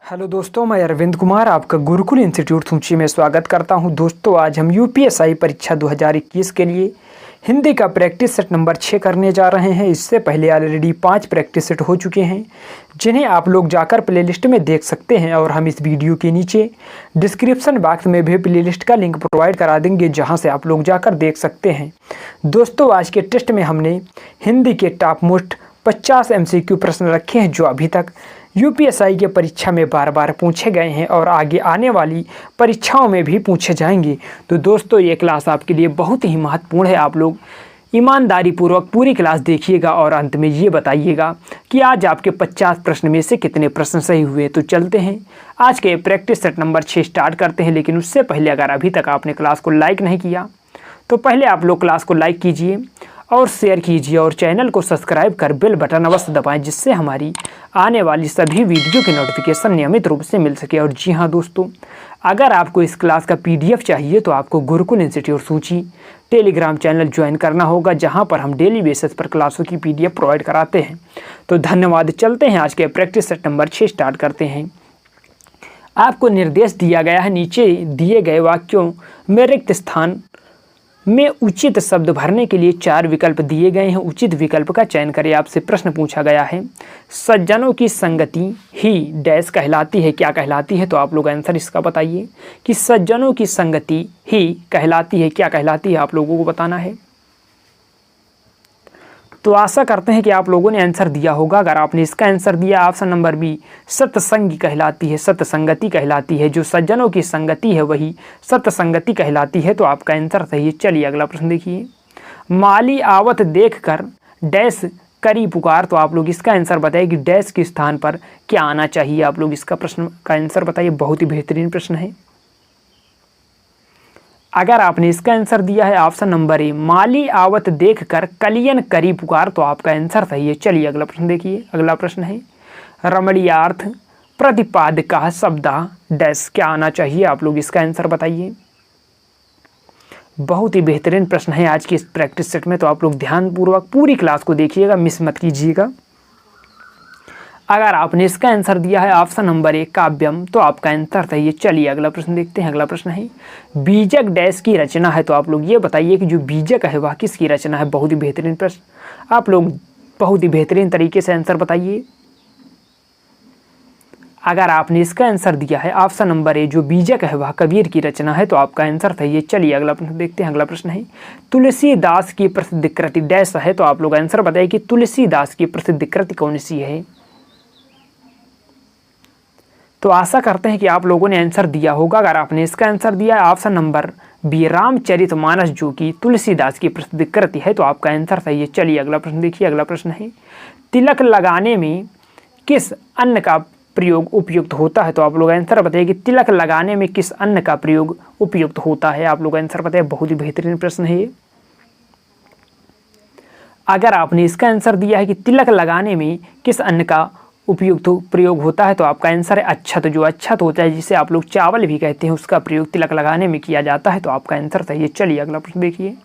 Hello दोस्तों, मैं अरविंद कुमार आपका गुरुकुल इंस्टीट्यूट सूची में स्वागत करता हूं। दोस्तों, आज हम यूपीएससी परीक्षा 2021 के लिए हिंदी का प्रैक्टिस सेट नंबर 6 करने जा रहे हैं। इससे पहले ऑलरेडी 5 प्रैक्टिस सेट हो चुके हैं, जिन्हें आप लोग जाकर प्लेलिस्ट में देख सकते हैं। और हम इस वीडियो के नीचे डिस्क्रिप्शन बॉक्स में भी प्लेलिस्ट का लिंक प्रोवाइड करा देंगे, जहां से आप लोग जाकर देख सकते हैं। दोस्तों, आज के टेस्ट में हमने हिंदी के टॉप मोस्ट 50 MCQ प्रश्न रखे हैं, जो अभी तक यूपीएससी के परीक्षा में बार बार पूछे गए हैं और आगे आने वाली परीक्षाओं में भी पूछे जाएंगे। तो दोस्तों, ये क्लास आपके लिए बहुत ही महत्वपूर्ण है। आप लोग ईमानदारी पूर्वक पूरी क्लास देखिएगा और अंत में ये बताइएगा कि आज आपके 50 प्रश्न में से कितने प्रश्न सही हुए। तो चलते हैं, आज के प्रैक्टिस सेट नंबर 6 स्टार्ट करते हैं। लेकिन उससे पहले अगर अभी तक आपने क्लास को लाइक नहीं किया तो पहले आप लोग क्लास को लाइक कीजिए और शेयर कीजिए और चैनल को सब्सक्राइब कर बेल बटन अवश्य दबाएं, जिससे हमारी आने वाली सभी वीडियो की नोटिफिकेशन नियमित रूप से मिल सके। और जी हाँ दोस्तों, अगर आपको इस क्लास का PDF चाहिए तो आपको गुरुकुल इंस्टीट्यूट सूची टेलीग्राम चैनल ज्वाइन करना होगा, जहां पर हम डेली बेसिस पर क्लासों की PDF प्रोवाइड कराते हैं। तो धन्यवाद। चलते हैं, आज के प्रैक्टिस सेट नंबर 6 स्टार्ट करते हैं। आपको निर्देश दिया गया है, नीचे दिए गए वाक्यों में रिक्त स्थान में उचित शब्द भरने के लिए 4 विकल्प दिए गए हैं। उचित विकल्प का चयन करें। आपसे प्रश्न पूछा गया है, सज्जनों की संगति ही डैश कहलाती है। क्या कहलाती है? तो आप लोग आंसर इसका बताइए कि सज्जनों की संगति ही कहलाती है। क्या कहलाती है, आप लोगों को बताना है। तो आशा करते हैं कि आप लोगों ने आंसर दिया होगा। अगर आपने इसका आंसर दिया, ऑप्शन नंबर बी, सत्संगी कहलाती है, सत्संगति कहलाती है। जो सज्जनों की संगति है वही सत्संगति कहलाती है। तो आपका आंसर सही है। चलिए अगला प्रश्न देखिए, माली आवत देखकर डैश करी पुकार। तो आप लोग इसका आंसर बताइए कि डैश के स्थान पर क्या आना चाहिए। आप लोग इसका प्रश्न का आंसर बताइए। बहुत ही बेहतरीन प्रश्न है। अगर आपने इसका आंसर दिया है ऑप्शन नंबर ए, माली आवत देखकर कलियन करी पुकार, तो आपका आंसर सही है। चलिए अगला प्रश्न देखिए। अगला प्रश्न है, रमणीयार्थ प्रतिपादका शब्दा डैश क्या आना चाहिए। आप लोग इसका आंसर बताइए। बहुत ही बेहतरीन प्रश्न है आज की इस प्रैक्टिस सेट में। तो आप लोग ध्यानपूर्वक पूरी क्लास को देखिएगा, मिस मत कीजिएगा। अगर आपने इसका आंसर दिया है ऑप्शन नंबर ए, काव्यम, तो आपका आंसर सही है। चलिए अगला प्रश्न देखते हैं। अगला प्रश्न है, बीजक डैश की रचना है। तो आप लोग ये बताइए कि जो बीजक है वह किसकी रचना है। बहुत ही बेहतरीन प्रश्न। आप लोग बहुत ही बेहतरीन तरीके से आंसर बताइए। अगर आपने इसका आंसर दिया है ऑप्शन नंबर ए, जो बीजक है वह कबीर की रचना है, तो आपका आंसर सही है। चलिए अगला प्रश्न देखते हैं। अगला प्रश्न है, तुलसीदास की प्रसिद्ध कृति डैश है। तो आप लोग आंसर बताइए कि तुलसीदास की प्रसिद्ध कृति कौन सी है। तो आशा करते हैं कि आप लोगों ने आंसर दिया होगा। अगर आपने इसका आंसर दिया है ऑप्शन नंबर बी, रामचरितमानस, जो कि तुलसीदास की प्रसिद्ध कृति है, तो आपका आंसर सही है। चलिए अगला प्रश्न देखिए। अगला प्रश्न है, तिलक लगाने में किस अन्न का प्रयोग उपयुक्त होता है। तो आप लोग आंसर बताइए कि तिलक लगाने में किस अन्न का प्रयोग उपयुक्त होता है। आप लोग आंसर बताइए। बहुत ही बेहतरीन प्रश्न है ये। अगर आपने इसका आंसर दिया है कि तिलक लगाने में किस अन्न का उपयुक्त प्रयोग होता है, तो आपका आंसर है अच्छत। जो अच्छत होता है, जिसे आप लोग चावल भी कहते हैं, उसका प्रयोग तिलक लगाने में किया जाता है। तो आपका आंसर सही है। चलिए अगला प्रश्न देखिए।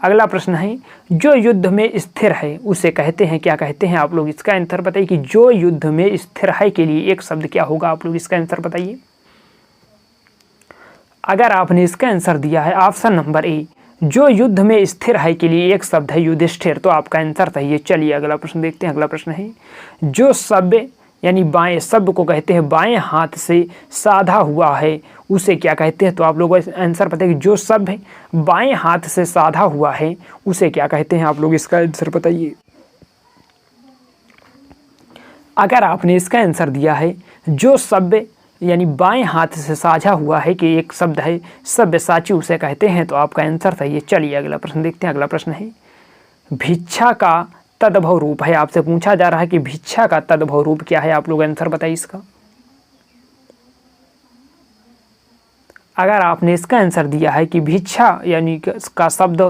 अगला प्रश्न है, जो युद्ध में स्थिर है उसे कहते हैं। क्या कहते हैं। आप लोग इसका आंसर बताइए कि जो युद्ध में स्थिर है के लिए एक शब्द क्या होगा। आप लोग इसका आंसर बताइए। अगर आपने इसका आंसर दिया है ऑप्शन नंबर ए, जो युद्ध में स्थिर है के लिए एक शब्द है युधिष्ठिर, तो आपका आंसर सही है। चलिए अगला प्रश्न देखते हैं। अगला प्रश्न है, जो सभ्य यानी बाएं शब्द को कहते हैं बाएं हाथ से साधा हुआ है उसे क्या कहते हैं। तो आप लोग आंसर बताइए कि जो सभ्य बाएं हाथ से साधा हुआ है उसे क्या कहते हैं। आप लोग इसका आंसर बताइए। अगर आपने इसका आंसर दिया है जो सभ्य यानी बाएं हाथ से साझा हुआ है कि एक शब्द है सब्यसाची, उसे कहते हैं, तो आपका आंसर सही है। चलिए अगला प्रश्न देखते हैं। अगला प्रश्न है, भिक्षा का तद्भव रूप है। आपसे पूछा जा रहा है कि भिक्षा का तद्भव रूप क्या है। आप लोग आंसर बताइए इसका। अगर आपने इसका आंसर दिया है कि भिक्षा यानी का शब्द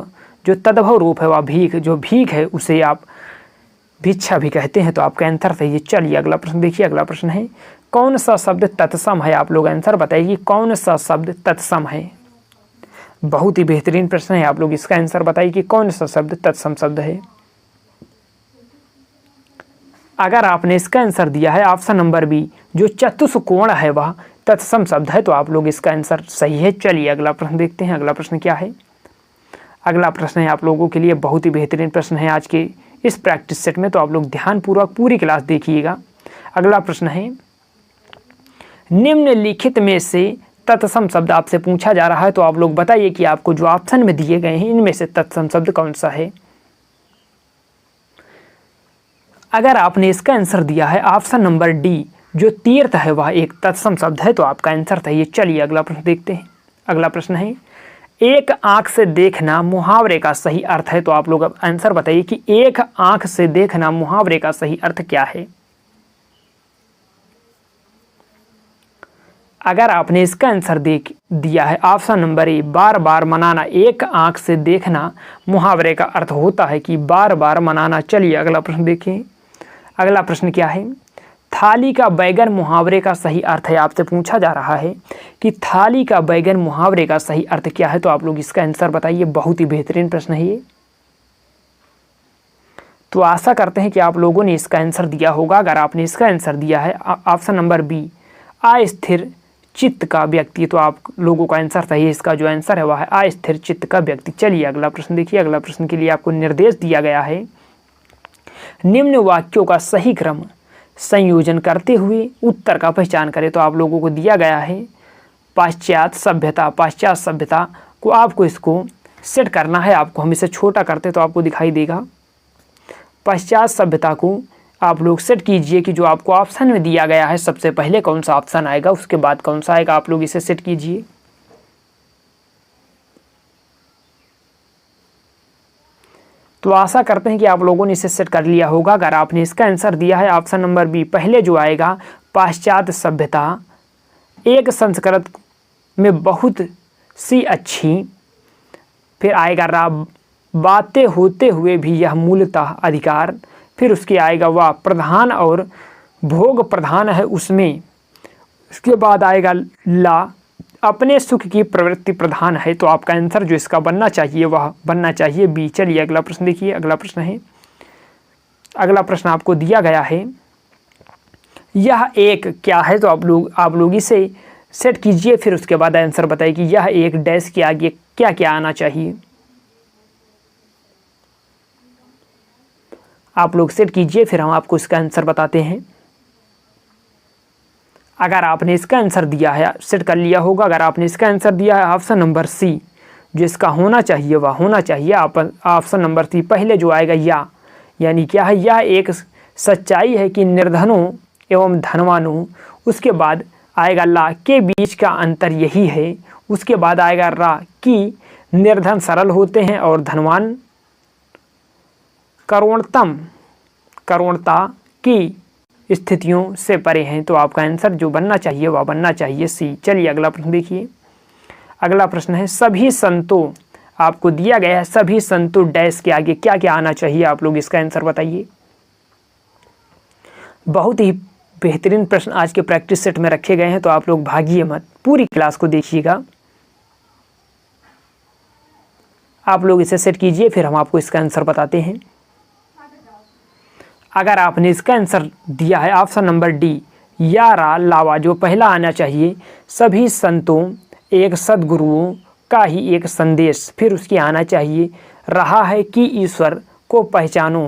जो तद्भव रूप है वह भीख, जो भीख है उसे आप भिक्षा भी कहते हैं, तो आपका आंसर सही है। चलिए अगला प्रश्न देखिए। अगला प्रश्न है, कौन सा शब्द तत्सम है। आप लोग आंसर बताइए कौन सा शब्द तत्सम है। बहुत ही बेहतरीन प्रश्न है। आप लोग इसका आंसर बताइए कि कौन सा शब्द तत्सम शब्द है। अगर आपने इसका आंसर दिया है ऑप्शन नंबर बी, जो चतुष्कोण है वह तत्सम शब्द है, तो आप लोग इसका आंसर सही है। चलिए अगला प्रश्न देखते हैं। अगला प्रश्न क्या है? अगला प्रश्न है आप लोगों के लिए बहुत ही बेहतरीन प्रश्न है आज के इस प्रैक्टिस सेट में, तो आप लोग ध्यानपूर्वक पूरी क्लास देखिएगा। अगला प्रश्न है, निम्नलिखित में से तत्सम शब्द आपसे पूछा जा रहा है, तो आप लोग बताइए कि आपको जो ऑप्शन में दिए गए हैं इनमें से तत्सम शब्द कौन सा है। अगर आपने इसका आंसर दिया है ऑप्शन नंबर डी, जो तीर्थ है वह एक तत्सम शब्द है, तो आपका आंसर सही है। चलिए अगला प्रश्न देखते हैं। अगला प्रश्न है, एक आंख से देखना मुहावरे का सही अर्थ है, तो आप लोग अब आंसर बताइए कि एक आंख से देखना मुहावरे का सही अर्थ क्या है। अगर आपने इसका आंसर दिया है ऑप्शन नंबर ए, बार बार मनाना, एक आंख से देखना मुहावरे का अर्थ होता है कि बार बार मनाना। चलिए अगला प्रश्न देखिए। अगला प्रश्न क्या है, थाली का बैगन मुहावरे का सही अर्थ है। आपसे पूछा जा रहा है कि थाली का बैगन मुहावरे का सही अर्थ क्या है, तो आप लोग इसका आंसर बताइए। बहुत ही बेहतरीन प्रश्न है ये, तो आशा करते हैं कि आप लोगों ने इसका आंसर दिया होगा। अगर आपने इसका आंसर दिया है ऑप्शन नंबर बी, अस्थिर चित्त का व्यक्ति, तो आप लोगों का आंसर सही है। इसका जो आंसर है वह है अस्थिर चित्त का व्यक्ति। चलिए अगला प्रश्न देखिए। अगला प्रश्न के लिए आपको निर्देश दिया गया है, निम्न वाक्यों का सही क्रम संयोजन करते हुए उत्तर का पहचान करें, तो आप लोगों को दिया गया है पाश्चात्य सभ्यता। पाश्चात्य सभ्यता को आपको इसको सेट करना है। आपको हम इसे छोटा करते तो आपको दिखाई देगा। पाश्चात्य सभ्यता को आप लोग सेट कीजिए कि जो आपको ऑप्शन में दिया गया है सबसे पहले कौन सा ऑप्शन आएगा, उसके बाद कौन सा आएगा, आप लोग इसे सेट कीजिए। तो आशा करते हैं कि आप लोगों ने इसे सेट कर लिया होगा। अगर आपने इसका आंसर दिया है ऑप्शन नंबर बी, पहले जो आएगा पाश्चात्य सभ्यता एक संस्कृत में बहुत सी अच्छी, फिर आएगा रा, बातें होते हुए भी यह मूलतः अधिकार, फिर उसके आएगा वह प्रधान और भोग प्रधान है उसमें, उसके बाद आएगा ला, अपने सुख की प्रवृत्ति प्रधान है। तो आपका आंसर जो इसका बनना चाहिए वह बनना चाहिए बी। चलिए अगला प्रश्न देखिए। अगला प्रश्न है, अगला प्रश्न आपको दिया गया है, यह एक क्या है, तो आप लोग इसे सेट कीजिए, फिर उसके बाद आंसर बताइए कि यह एक डैश के आगे क्या क्या आना चाहिए। आप लोग सेट कीजिए, फिर हम आपको इसका आंसर बताते हैं। अगर आपने इसका आंसर दिया है, सेट कर लिया होगा। अगर आपने इसका आंसर दिया है ऑप्शन नंबर सी, जो इसका होना चाहिए वह होना चाहिए ऑप्शन नंबर सी, पहले जो आएगा या, यानी क्या है, यह एक सच्चाई है कि निर्धनों एवं धनवानों, उसके बाद आएगा ला, के बीच का अंतर यही है, उसके बाद आएगा रा, कि निर्धन सरल होते हैं और धनवान करुणता की स्थितियों से परे हैं। तो आपका आंसर जो बनना चाहिए वह बनना चाहिए सी। चलिए अगला प्रश्न देखिए। अगला प्रश्न है, सभी संतों, आपको दिया गया है सभी संतों डैश के आगे क्या क्या आना चाहिए, आप लोग इसका आंसर बताइए। बहुत ही बेहतरीन प्रश्न आज के प्रैक्टिस सेट में रखे गए हैं, तो आप लोग भागिए मत, पूरी क्लास को देखिएगा। आप लोग इसे सेट कीजिए, फिर हम आपको इसका आंसर बताते हैं। अगर आपने इसका आंसर दिया है ऑप्शन नंबर डी, या रा लावा, जो पहला आना चाहिए, सभी संतों एक सद्गुरुओं का ही एक संदेश, फिर उसकी आना चाहिए रहा है कि ईश्वर को पहचानो,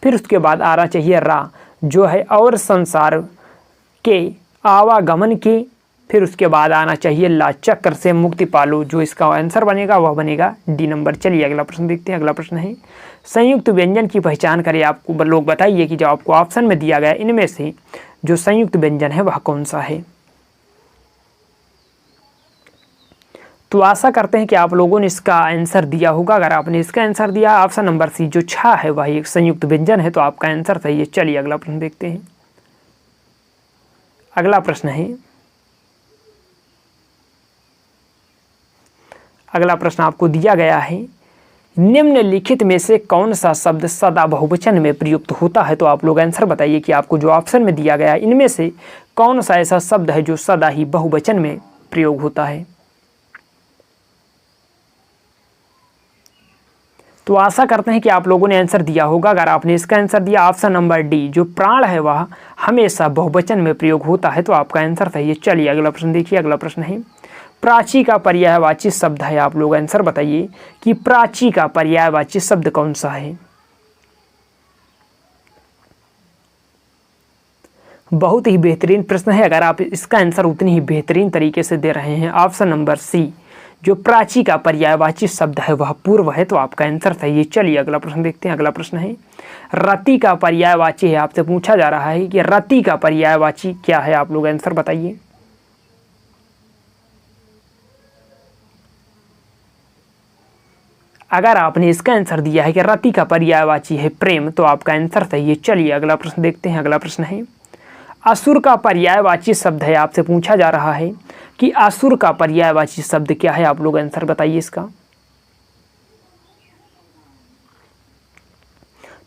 फिर उसके बाद आना चाहिए रा, जो है और संसार के आवागमन के, फिर उसके बाद आना चाहिए ला, चक्र से मुक्ति पालो। जो इसका आंसर बनेगा वह बनेगा डी नंबर। चलिए अगला प्रश्न देखते हैं। अगला प्रश्न है, संयुक्त व्यंजन की पहचान करें। आपको लोग बताइए कि जो आपको ऑप्शन में दिया गया इनमें से जो संयुक्त व्यंजन है वह कौन सा है। तो आशा करते हैं कि आप लोगों ने इसका आंसर दिया होगा। अगर आपने इसका आंसर दिया ऑप्शन नंबर सी, जो छा है वह एक संयुक्त व्यंजन है, तो आपका आंसर सही है। चलिए अगला प्रश्न देखते हैं। अगला प्रश्न है, अगला प्रश्न आपको दिया गया है, निम्नलिखित में से कौन सा शब्द सदा बहुवचन में प्रयुक्त होता है, तो आप लोग आंसर बताइए कि आपको जो ऑप्शन में दिया गया है इनमें से कौन सा ऐसा शब्द है जो सदा ही बहुवचन में प्रयोग होता है। तो आशा करते हैं कि आप लोगों ने आंसर दिया होगा। अगर आपने इसका आंसर दिया ऑप्शन नंबर डी, जो प्राण है वह हमेशा बहुवचन में प्रयोग होता है, तो आपका आंसर सही है। चलिए अगला प्रश्न देखिए। अगला प्रश्न है प्राची का पर्यायवाची शब्द है। आप लोग आंसर बताइए कि प्राची का पर्यायवाची शब्द कौन सा है। बहुत ही बेहतरीन प्रश्न है। अगर आप इसका आंसर उतनी ही बेहतरीन तरीके से दे रहे हैं, ऑप्शन नंबर सी, जो प्राची का पर्यायवाची शब्द है वह पूर्व है, तो आपका आंसर सही है। चलिए अगला प्रश्न देखते हैं। अगला प्रश्न है रति का पर्यायवाची है। आपसे पूछा जा रहा है कि रति का पर्यायवाची क्या है। आप लोग आंसर बताइए। अगर आपने इसका आंसर दिया है कि रति का पर्यायवाची है प्रेम, तो आपका आंसर सही है। चलिए अगला प्रश्न देखते हैं। अगला प्रश्न है असुर का पर्यायवाची शब्द है। आपसे पूछा जा रहा है कि असुर का पर्यायवाची शब्द क्या है। आप लोग आंसर बताइए इसका।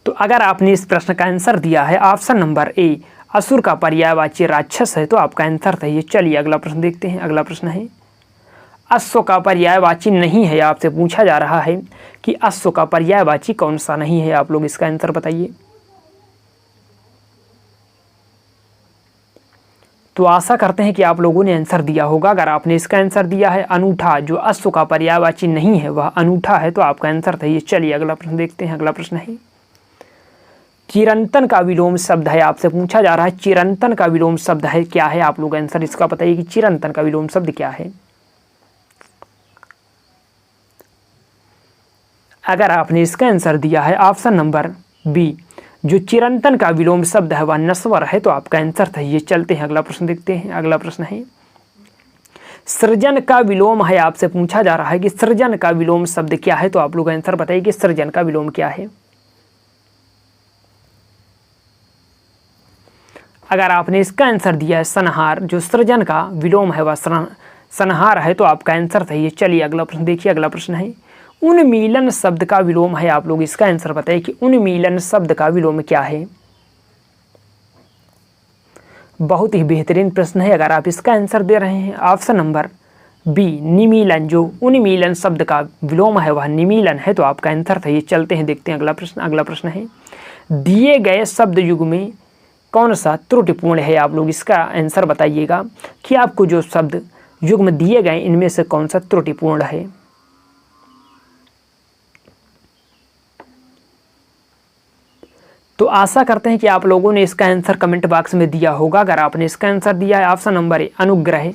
तो अगर आपने इस प्रश्न का आंसर दिया है ऑप्शन नंबर ए, असुर का पर्यायवाची राक्षस है, तो आपका आंसर सही है। चलिए अगला प्रश्न देखते हैं। अगला प्रश्न है अश्व का पर्यायवाची नहीं है। आपसे पूछा जा रहा है कि अश्व का पर्यायवाची कौन सा नहीं है। आप लोग इसका आंसर बताइए। तो आशा करते हैं कि आप लोगों ने आंसर दिया होगा। अगर आपने इसका आंसर दिया है अनूठा, जो अश्व का पर्यायवाची नहीं है वह अनूठा है, तो आपका आंसर सही है। चलिए अगला प्रश्न देखते हैं। अगला प्रश्न है चिरंतन का विलोम शब्द है। आपसे पूछा जा रहा है चिरंतन का विलोम शब्द है क्या है। आप लोग आंसर इसका बताइए कि चिरंतन का विलोम शब्द क्या है। अगर आपने इसका आंसर दिया है ऑप्शन नंबर बी, जो चिरंतन का विलोम शब्द है वह नश्वर है, तो आपका आंसर सही है। चलते हैं अगला प्रश्न देखते हैं। अगला प्रश्न है सृजन का विलोम है। आपसे पूछा जा रहा है कि सृजन का विलोम शब्द क्या है। तो आप लोग आंसर बताइए कि सृजन का विलोम क्या है। अगर आपने इसका आंसर दिया है संहार, जो सृजन का विलोम है वह संहार है, तो आपका आंसर सही है। चलिए अगला प्रश्न देखिए। अगला प्रश्न है उन्मीलन शब्द का विलोम है। आप लोग इसका आंसर बताइए कि उन्मीलन शब्द का विलोम क्या है। बहुत ही बेहतरीन प्रश्न है। अगर आप इसका आंसर दे रहे हैं ऑप्शन नंबर बी, निमीलन, जो उन्मीलन शब्द का विलोम है वह निमीलन है, तो आपका आंसर सही है। चलते हैं देखते हैं अगला प्रश्न। अगला प्रश्न है दिए गए शब्द युग में कौन सा त्रुटिपूर्ण है। आप लोग इसका आंसर बताइएगा कि आपको जो शब्द युग में दिए गए इनमें से कौन सा त्रुटिपूर्ण है। तो आशा करते हैं कि आप लोगों ने इसका आंसर कमेंट बॉक्स में दिया होगा। अगर आपने इसका आंसर दिया है ऑप्शन नंबर ए, अनुग्रह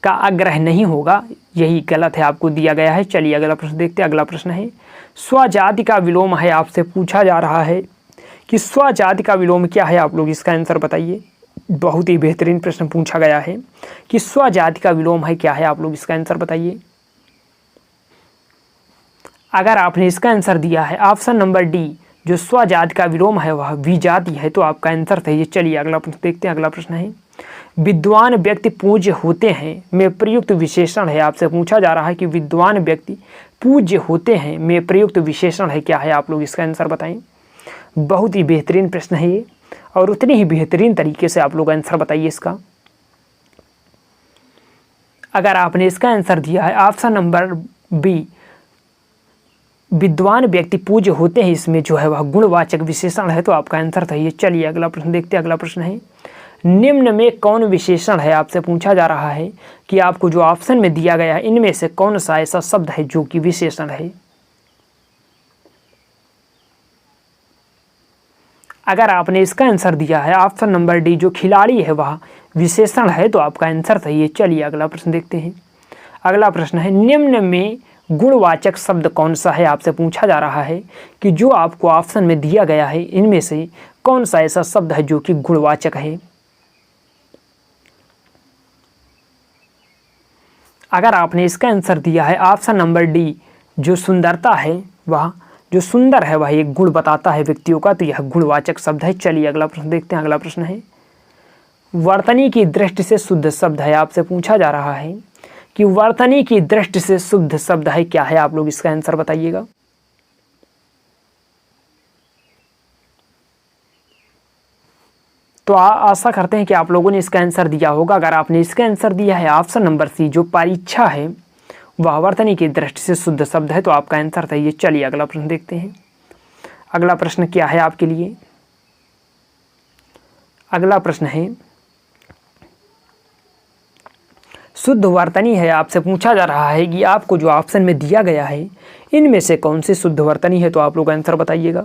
का आग्रह नहीं होगा, यही गलत है, आपको दिया गया है। चलिए अगला प्रश्न देखते हैं। अगला प्रश्न है स्वजाति का विलोम है। आपसे पूछा जा रहा है कि स्वजाति का विलोम क्या है। आप लोग इसका आंसर बताइए। बहुत ही बेहतरीन प्रश्न पूछा गया है कि स्वजाति का विलोम है क्या है। आप लोग इसका आंसर बताइए। अगर आपने इसका आंसर दिया है ऑप्शन नंबर डी, जो स्वजाति का विलोम है वह विजाति है, तो आपका आंसर सही है। चलिए अगला प्रश्न देखते हैं। अगला प्रश्न है विद्वान व्यक्ति पूज्य होते हैं में प्रयुक्त विशेषण है। आपसे पूछा जा रहा है कि विद्वान व्यक्ति पूज्य होते हैं में प्रयुक्त विशेषण है क्या है। आप लोग इसका आंसर बताएं। बहुत ही बेहतरीन प्रश्न है ये, और उतनी ही बेहतरीन तरीके से आप लोग आंसर बताइए इसका। अगर आपने इसका आंसर दिया है ऑप्शन नंबर बी, विद्वान व्यक्ति पूज्य होते हैं, इसमें जो है वह गुणवाचक विशेषण है, तो आपका आंसर सही है। चलिए अगला प्रश्न देखते हैं। अगला प्रश्न है निम्न में कौन विशेषण है। आपसे पूछा जा रहा है कि आपको जो ऑप्शन में दिया गया है इनमें से कौन सा ऐसा शब्द है जो कि विशेषण है। अगर आपने इसका आंसर दिया है ऑप्शन नंबर डी, जो खिलाड़ी है वह विशेषण है, तो आपका आंसर सही है। चलिए अगला प्रश्न देखते हैं। अगला प्रश्न है निम्न में गुणवाचक शब्द कौन सा है। आपसे पूछा जा रहा है कि जो आपको ऑप्शन में दिया गया है इनमें से कौन सा ऐसा शब्द है जो कि गुणवाचक है। अगर आपने इसका आंसर दिया है ऑप्शन नंबर डी, जो सुंदरता है वह जो सुंदर है वह एक गुण बताता है व्यक्तियों का, तो यह गुणवाचक शब्द है। चलिए अगला प्रश्न देखते हैं। अगला प्रश्न है वर्तनी की दृष्टि से शुद्ध शब्द है। आपसे पूछा जा रहा है कि वर्तनी की दृष्टि से शुद्ध शब्द है क्या है। आप लोग इसका आंसर बताइएगा। तो आशा करते हैं कि आप लोगों ने इसका आंसर दिया होगा। अगर आपने इसका आंसर दिया है ऑप्शन नंबर सी, जो परीक्षा है वह वर्तनी की दृष्टि से शुद्ध शब्द है, तो आपका आंसर सही है। चलिए अगला प्रश्न देखते हैं। अगला प्रश्न क्या है आपके लिए? अगला प्रश्न है, शुद्ध वर्तनी है। आपसे पूछा जा रहा है कि आपको जो ऑप्शन में दिया गया है इनमें से कौन सी शुद्ध वर्तनी है, तो आप लोग आंसर बताइएगा।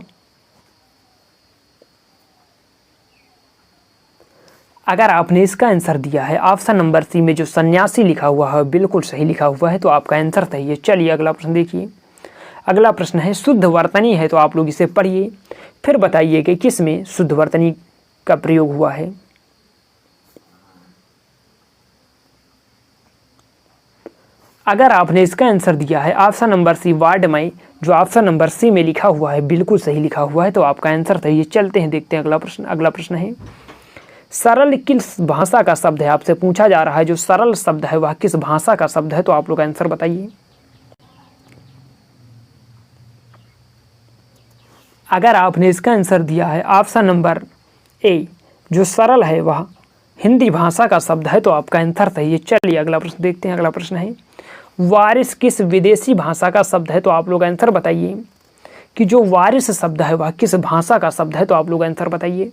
अगर आपने इसका आंसर दिया है ऑप्शन नंबर सी में जो सन्यासी लिखा हुआ है बिल्कुल सही लिखा हुआ है, तो आपका आंसर सही है। चलिए अगला प्रश्न देखिए। अगला प्रश्न है, शुद्ध वर्तनी है, तो आप लोग इसे पढ़िए फिर बताइए कि किस में शुद्ध वर्तनी का प्रयोग हुआ है। अगर आपने इसका आंसर दिया है ऑप्शन नंबर सी वार्ड में, जो ऑप्शन नंबर सी में लिखा हुआ है बिल्कुल सही लिखा हुआ है, तो आपका आंसर सही है। चलते हैं देखते हैं अगला प्रश्न। अगला प्रश्न है, सरल किस भाषा का शब्द है? आपसे पूछा जा रहा है जो सरल शब्द है वह किस भाषा का शब्द है, तो आप लोग आंसर बताइए। अगर आपने इसका आंसर दिया है ऑप्शन नंबर ए, जो सरल है वह हिंदी भाषा का शब्द है, तो आपका आंसर सही है। चलिए अगला प्रश्न देखते हैं। अगला प्रश्न है, वारिस किस विदेशी भाषा का शब्द है, तो आप लोग आंसर बताइए कि जो वारिस शब्द है वह किस भाषा का शब्द है, तो आप लोग आंसर बताइए।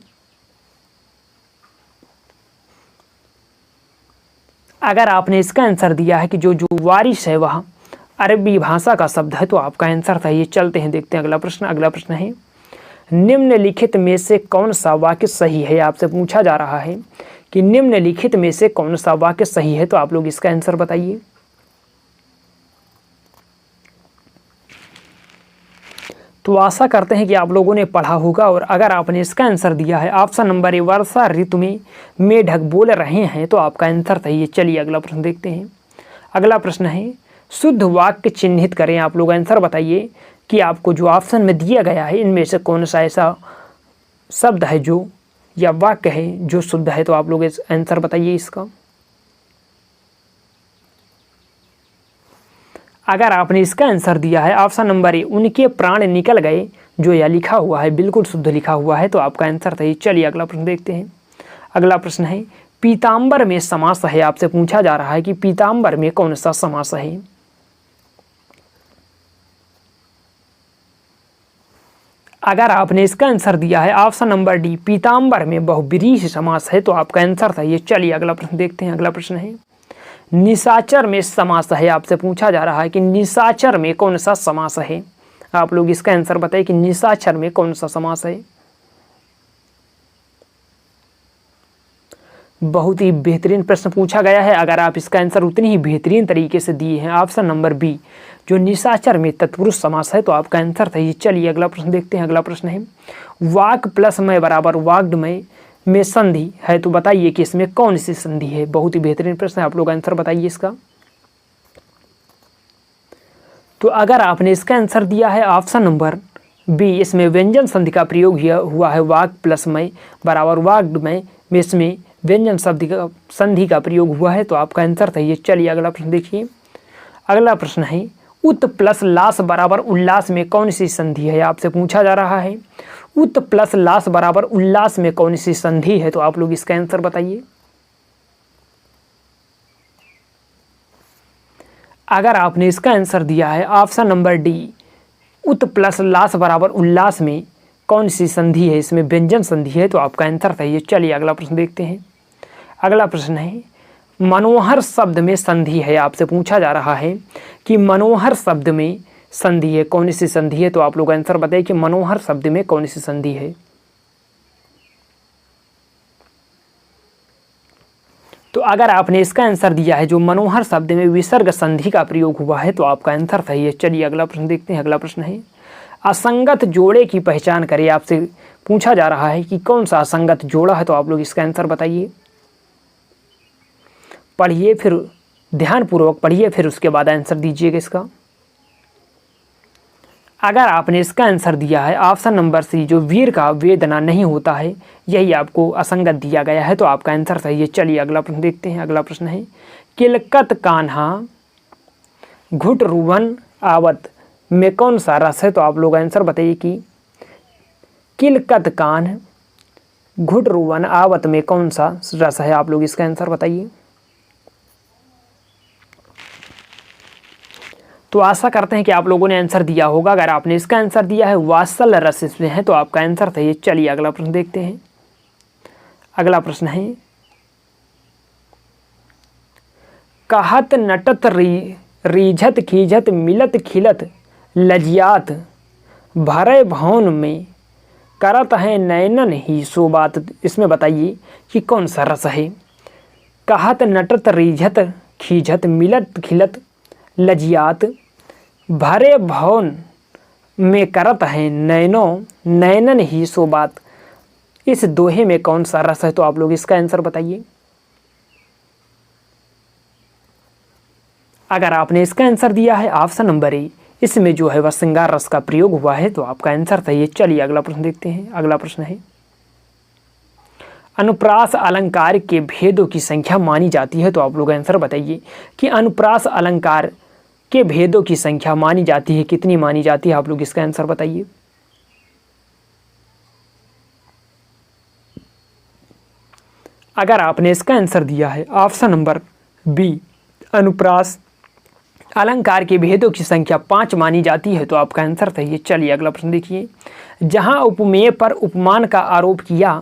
अगर आपने इसका आंसर दिया है कि जो वारिस है वह अरबी भाषा का शब्द है, तो आपका आंसर सही है। चलते हैं देखते हैं अगला प्रश्न। अगला प्रश्न है, निम्नलिखित में से कौन सा वाक्य सही है? आपसे पूछा जा रहा है कि निम्नलिखित में से कौन सा वाक्य सही है, तो आप लोग इसका आंसर बताइए। तो आशा करते हैं कि आप लोगों ने पढ़ा होगा, और अगर आपने इसका आंसर दिया है ऑप्शन नंबर ए वर्षा ऋतु में मेढक बोल रहे हैं, तो आपका आंसर सही है। चलिए अगला प्रश्न देखते हैं। अगला प्रश्न है, शुद्ध वाक्य चिन्हित करें। आप लोग आंसर बताइए कि आपको जो ऑप्शन में दिया गया है इनमें से कौन सा ऐसा शब्द है जो या वाक्य है जो शुद्ध है, तो आप लोग इस आंसर बताइए इसका। अगर आपने इसका आंसर दिया है ऑप्शन नंबर ए उनके प्राण निकल गए, जो यह लिखा हुआ है बिल्कुल शुद्ध लिखा हुआ है, तो आपका आंसर सही। चलिए अगला प्रश्न देखते हैं। अगला प्रश्न है, पीताम्बर में समास है। आपसे पूछा जा रहा है कि पीताम्बर में कौन सा समास है? अगर आपने इसका आंसर दिया है ऑप्शन नंबर डी पीताम्बर में बहुब्रीहि समास है, तो आपका आंसर सही है। चलिए अगला प्रश्न देखते हैं। अगला प्रश्न है, निशाचर में समास है। आपसे पूछा जा रहा है कि निशाचर में कौन सा समास है? आप लोग इसका आंसर बताइए कि निशाचर में कौन सा समास है। बहुत ही बेहतरीन प्रश्न पूछा गया है। अगर आप इसका आंसर उतनी ही बेहतरीन तरीके से दिए हैं ऑप्शन नंबर बी, जो निशाचर में तत्पुरुष समास है, तो आपका आंसर सही है। चलिए अगला प्रश्न देखते हैं। अगला प्रश्न है, वाक प्लस मय बराबर वाग्मय में संधि है, तो बताइए कि इसमें कौन सी संधि है। बहुत ही बेहतरीन प्रश्न है, आप लोग आंसर बताइए इसका। तो अगर आपने इसका आंसर दिया है ऑप्शन नंबर बी, इसमें व्यंजन संधि का प्रयोग हुआ है, वाक प्लस मय बराबर वाग्मय में इसमें व्यंजन संधि का प्रयोग हुआ है, तो आपका आंसर सही है। चलिए अगला प्रश्न देखिए। अगला प्रश्न है, उत प्लस लास बराबर उल्लास में कौन सी संधि है? आपसे पूछा जा रहा है उत प्लस लास बराबर उल्लास में कौन सी संधि है, तो आप लोग इसका आंसर बताइए। अगर आपने इसका आंसर दिया है ऑप्शन नंबर डी उत प्लस लास बराबर उल्लास में कौन सी संधि है, इसमें व्यंजन संधि है, तो आपका आंसर सही है। चलिए अगला प्रश्न देखते हैं। अगला प्रश्न है, मनोहर शब्द में संधि है। आपसे पूछा जा रहा है कि मनोहर शब्द में संधि है, कौन सी संधि है, तो आप लोग आंसर बताइए कि मनोहर शब्द में कौन सी संधि है। तो अगर आपने इसका आंसर दिया है जो मनोहर शब्द में विसर्ग संधि का प्रयोग हुआ है, तो आपका आंसर सही है। चलिए अगला प्रश्न देखते हैं। अगला प्रश्न है, असंगत जोड़े की पहचान करें। आपसे पूछा जा रहा है कि कौन सा असंगत जोड़ा है, तो आप लोग इसका आंसर बताइए। पढ़िए, फिर ध्यानपूर्वक पढ़िए, फिर उसके बाद आंसर दीजिएगा इसका। अगर आपने इसका आंसर दिया है ऑप्शन नंबर सी, जो वीर का वेदना नहीं होता है, यही आपको असंगत दिया गया है, तो आपका आंसर सही है। चलिए अगला प्रश्न देखते हैं। अगला प्रश्न है, किलकत कान्हा घुट रुवन आवत में कौन सा रस है, तो आप लोग आंसर बताइए कि किलकत कान्ह घुट रुवन आवत में कौन सा रस है। आप लोग इसका आंसर बताइए। तो आशा करते हैं कि आप लोगों ने आंसर दिया होगा। अगर आपने इसका आंसर दिया है वात्सल रस इसमें है तो आपका आंसर सही है। चलिए अगला प्रश्न देखते हैं। अगला प्रश्न है, कहत नटत रीझत खीझत मिलत खिलत लजियात भरे भवन में करत है नैनन ही सो बात। इसमें बताइए कि कौन सा रस है। कहत नटत रीझत खीझत मिलत खिलत लजियात भरे भवन में करत है नैनन ही सो बात। इस दोहे में कौन सा रस है? तो आप लोग इसका आंसर बताइए। अगर आपने इसका आंसर दिया है ऑप्शन नंबर ए, इसमें जो है वह श्रृंगार रस का प्रयोग हुआ है, तो आपका आंसर सही है। चलिए अगला प्रश्न देखते हैं। अगला प्रश्न है, अनुप्रास अलंकार के भेदों की संख्या मानी जाती है, तो आप लोग आंसर बताइए कि अनुप्रास अलंकार के भेदों की संख्या मानी जाती है, कितनी मानी जाती है? आप लोग इसका आंसर बताइए। अगर आपने इसका आंसर दिया है ऑप्शन नंबर बी, अनुप्रास अलंकार के भेदों की संख्या 5 मानी जाती है, तो आपका आंसर सही है। चलिए अगला प्रश्न देखिए। जहां उपमेय पर उपमान का आरोप किया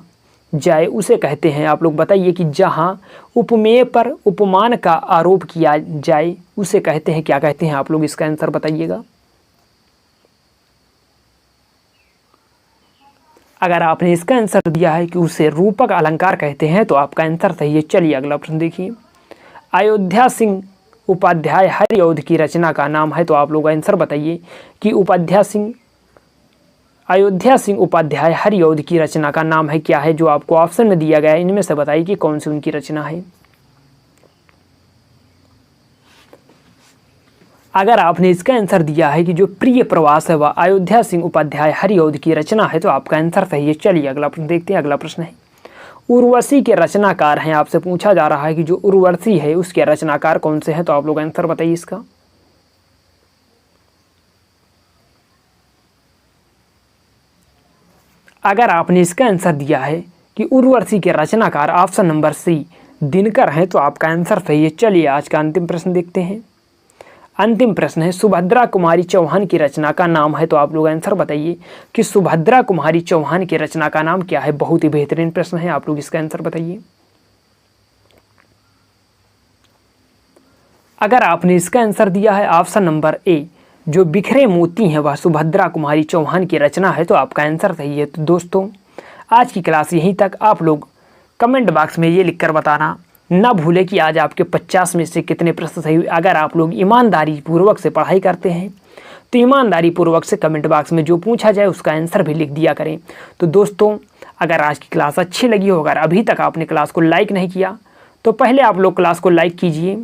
जाए उसे कहते हैं, आप लोग बताइए कि जहां उपमेय पर उपमान का आरोप किया जाए उसे कहते हैं, क्या कहते हैं? आप लोग इसका आंसर बताइएगा। अगर आपने इसका आंसर दिया है कि उसे रूपक अलंकार कहते हैं, तो आपका आंसर सही है। चलिए अगला प्रश्न देखिए। अयोध्या सिंह उपाध्याय हरिऔध की रचना का नाम है, तो आप लोग आंसर बताइए कि अयोध्या सिंह उपाध्याय हरिऔध की रचना का नाम है क्या है? जो आपको ऑप्शन में दिया गया है इनमें से बताइए कि कौन सी उनकी रचना है। अगर आपने इसका आंसर दिया है कि जो प्रिय प्रवास है वह अयोध्या सिंह उपाध्याय हरिऔध की रचना है, तो आपका आंसर सही है। चलिए अगला प्रश्न देखते हैं। अगला प्रश्न है, उर्वशी के रचनाकार हैं। आपसे पूछा जा रहा है कि जो उर्वशी है उसके रचनाकार कौन से हैं, तो आप लोग आंसर बताइए इसका। अगर आपने इसका आंसर दिया है कि उर्वशी के रचनाकार ऑप्शन नंबर सी दिनकर हैं, तो आपका आंसर सही है। चलिए आज का अंतिम प्रश्न देखते हैं। अंतिम प्रश्न है, सुभद्रा कुमारी चौहान की रचना का नाम है, तो आप लोग आंसर बताइए कि सुभद्रा कुमारी चौहान की रचना का नाम क्या है। बहुत ही बेहतरीन प्रश्न है, आप लोग इसका आंसर बताइए। अगर आपने इसका आंसर दिया है ऑप्शन नंबर ए, जो बिखरे मोती हैं वह सुभद्रा कुमारी चौहान की रचना है, तो आपका आंसर सही है। तो दोस्तों आज की क्लास यहीं तक। आप लोग कमेंट बॉक्स में ये लिखकर बताना ना भूलें कि आज आपके 50 में से कितने प्रश्न सही हुए। अगर आप लोग ईमानदारी पूर्वक से पढ़ाई करते हैं तो ईमानदारी पूर्वक से कमेंट बॉक्स में जो पूछा जाए उसका आंसर भी लिख दिया करें। तो दोस्तों अगर आज की क्लास अच्छी लगी हो, अगर अभी तक आपने क्लास को लाइक नहीं किया तो पहले आप लोग क्लास को लाइक कीजिए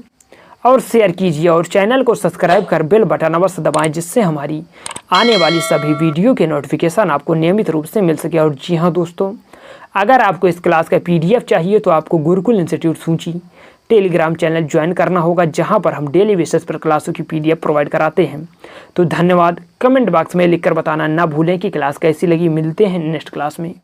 और शेयर कीजिए और चैनल को सब्सक्राइब कर बेल बटन अवश्य दबाएं, जिससे हमारी आने वाली सभी वीडियो के नोटिफिकेशन आपको नियमित रूप से मिल सके। और जी हाँ दोस्तों, अगर आपको इस क्लास का PDF चाहिए तो आपको गुरुकुल इंस्टीट्यूट सूची टेलीग्राम चैनल ज्वाइन करना होगा, जहां पर हम डेली बेसिस पर क्लासों की PDF प्रोवाइड कराते हैं। तो धन्यवाद। कमेंट बॉक्स में लिखकर बताना ना भूलें कि क्लास कैसी लगी। मिलते हैं नेक्स्ट क्लास में।